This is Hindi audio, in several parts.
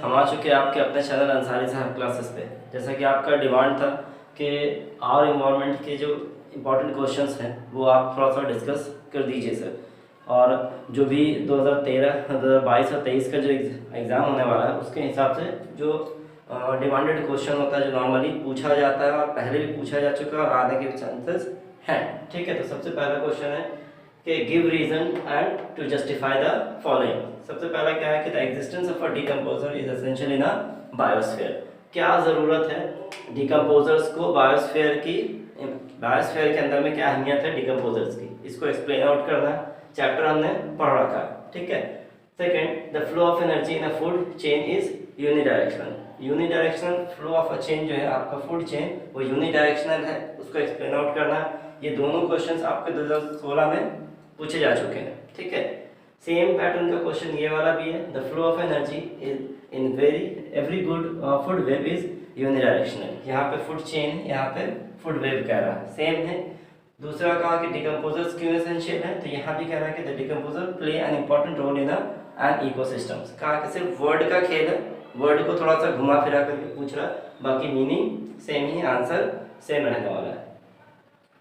हम आ चुके हैं आपके अपने चैनल अंसारी साहब क्लासेस पे। जैसा कि आपका डिमांड था कि आवर इन्वायरमेंट के जो इम्पोर्टेंट क्वेश्चंस हैं वो आप थोड़ा सा डिस्कस कर दीजिए सर। और जो भी 2013, 2022 और 23 का जो एग्ज़ाम होने वाला है उसके हिसाब से जो डिमांडेड क्वेश्चन होता है, जो नॉर्मली पूछा जाता है और पहले भी पूछा जा चुका है और आने के चांसेस हैं। ठीक है, तो सबसे पहला क्वेश्चन है कि give reason and to justify the following. सबसे पहला क्या है कि the existence of a decomposer is essential in a biosphere. क्या ज़रूरत है डिकम्पोजर्स को बायोस्फीयर की, बायोस्फीयर के अंदर में क्या अहमियत है डिकम्पोजर्स की, इसको एक्सप्लेन आउट करना है। चैप्टर हमने पढ़ रखा है, ठीक है। Second, the flow of energy in a food chain is unidirectional. Unidirectional flow of a chain जो है आपका फूड चेन वो यूनिडायरेक्शनल है, उसको एक्सप्लेन आउट करना है। ये दोनों क्वेश्चंस आपके 2016 में पूछे जा चुके हैं, ठीक है। सेम पैटर्न का क्वेश्चन ये वाला भी है। The flow of energy is in every good food web is unidirectional. यहाँ पे फूड चेन है, यहाँ पे फूड वेब कह रहा है, सेम है। दूसरा कहा कि डिकम्पोजर्स क्यों एसेंशियल है, तो यहाँ भी कह रहा है कि the decomposer play an important role in an ecosystems. कहा कि सिर्फ वर्ड का खेल है, वर्ड को थोड़ा सा घुमा फिरा करके पूछ रहा है, बाकी मीनिंग सेम ही, आंसर सेम रहने वाला है।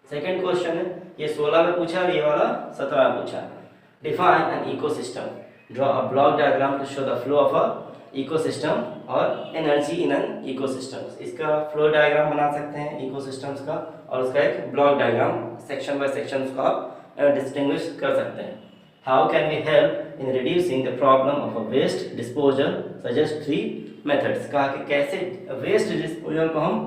सेकेंड क्वेश्चन है, ये 16 में पूछा और ये वाला 17 में पूछा। Define an ecosystem, draw a block diagram to show the flow of a ecosystem और एनर्जी इन एन इकोसिस्टम। इसका फ्लो डायग्राम बना सकते हैं इकोसिस्टम्स का, और उसका एक block diagram section by section को आप डिस्टिंग्विश कर सकते हैं। How can we help in reducing the problem of a waste disposal, suggest 3 methods. कहा कि कैसे वेस्ट डिस्पोजल को हम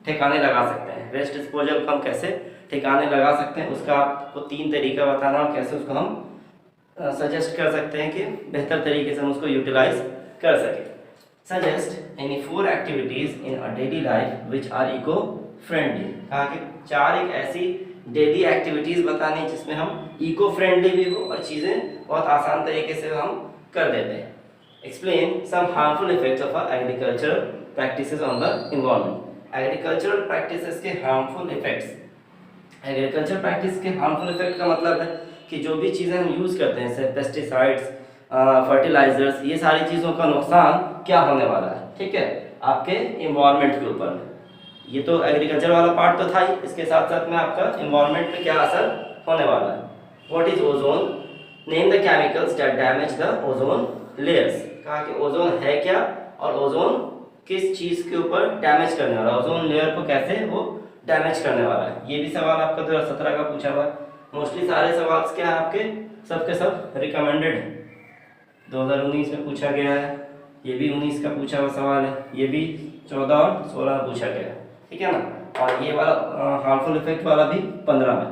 ठिकाने लगा सकते हैं, वेस्ट डिस्पोजल को हम कैसे ठिकाने लगा सकते हैं, उसका आपको 3 तरीका बताना और कैसे उसको हम सजेस्ट कर सकते हैं कि बेहतर तरीके से हम उसको यूटिलाइज कर सकें। Suggest any 4 activities in a daily life which are eco friendly. कहा कि 4 एक ऐसी डेली एक्टिविटीज बतानी जिसमें हम इको फ्रेंडली भी हो और चीज़ें बहुत आसान तरीके से हम कर देते हैं। Explain some harmful effects of agricultural practices on the environment. Agricultural practices के हार्मफुल इफेक्ट्स। एग्रीकल्चर प्रैक्टिस के हार्मफुल इफेक्ट का मतलब है कि जो भी चीज़ें हम यूज़ करते हैं, जैसे पेस्टिसाइड्स, फर्टिलाइजर्स, ये सारी चीज़ों का नुकसान क्या होने वाला है, ठीक है, आपके इन्वायरमेंट के ऊपर में। ये तो एग्रीकल्चर वाला पार्ट तो था ही, इसके साथ साथ में आपका इन्वायरमेंट पे क्या असर होने वाला है। What is ozone, name the chemicals that damage the ozone layers. कहा कि ओजोन है क्या और ओजोन किस चीज़ के ऊपर डैमेज करने वाला है, ओजोन लेयर को कैसे वो डैमेज करने वाला है। ये भी सवाल आपका 2017 का पूछा हुआ है। मोस्टली सारे सवाल क्या है आपके, सबके सब रिकमेंडेड है। 2019 में पूछा गया है, ये भी 19 का पूछा हुआ सवाल है, ये भी 14 और 16 में पूछा गया है, ठीक है ना। और ये वाला हार्मफुल इफेक्ट वाला भी 15 में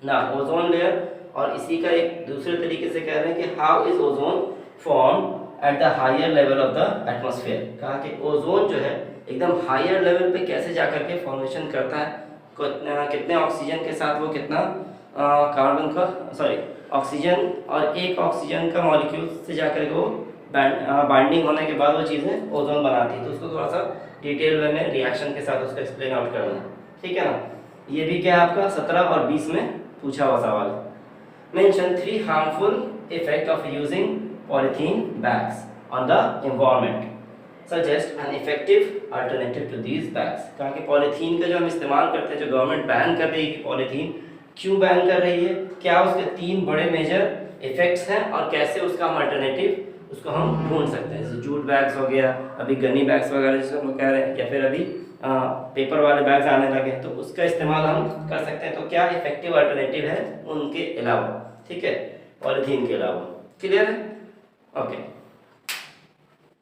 ना। ओजोन लेयर, और इसी का एक दूसरे तरीके से कह रहे हैं कि how is ozone form at the higher level of the atmosphere. कहा कि ओजोन जो है एकदम हायर लेवल पे कैसे जाकर के फॉर्मेशन करता है, कितने ऑक्सीजन के साथ वो कितना कार्बन का, सॉरी ऑक्सीजन और एक ऑक्सीजन का मॉलिक्यूल से जाकर के वो बाइंडिंग होने के बाद वो चीज़ें ओजोन बनाती है। तो उसको थोड़ा सा डिटेल वे में रिएक्शन के साथ उसको एक्सप्लेन आउट करना है, ठीक है ना। ये भी क्या है आपका 17 और 20 में पूछा हुआ सवाल है। Mention 3 harmful effect of using polythene bags on the environment, suggest an effective alternative to these bags. कहा कि पॉलीथीन का जो हम इस्तेमाल करते हैं, जो गवर्नमेंट बैन कर रही है कि पॉलीथीन क्यों बैन कर रही है, क्या उसके 3 बड़े मेजर इफेक्ट्स हैं और कैसे उसका हम अल्टरनेटिव उसको हम ढूंढ सकते हैं। जैसे जूट बैग्स हो गया, अभी गनी बैग्स वगैरह जिसको हम कह रहे हैं, या फिर अभी पेपर वाले बैग्स आने लगे, तो उसका इस्तेमाल हम कर सकते हैं। तो क्या इफेक्टिव अल्टरनेटिव है उनके अलावा, ठीक है, पॉलीथीन के अलावा। क्लियर है, ओके।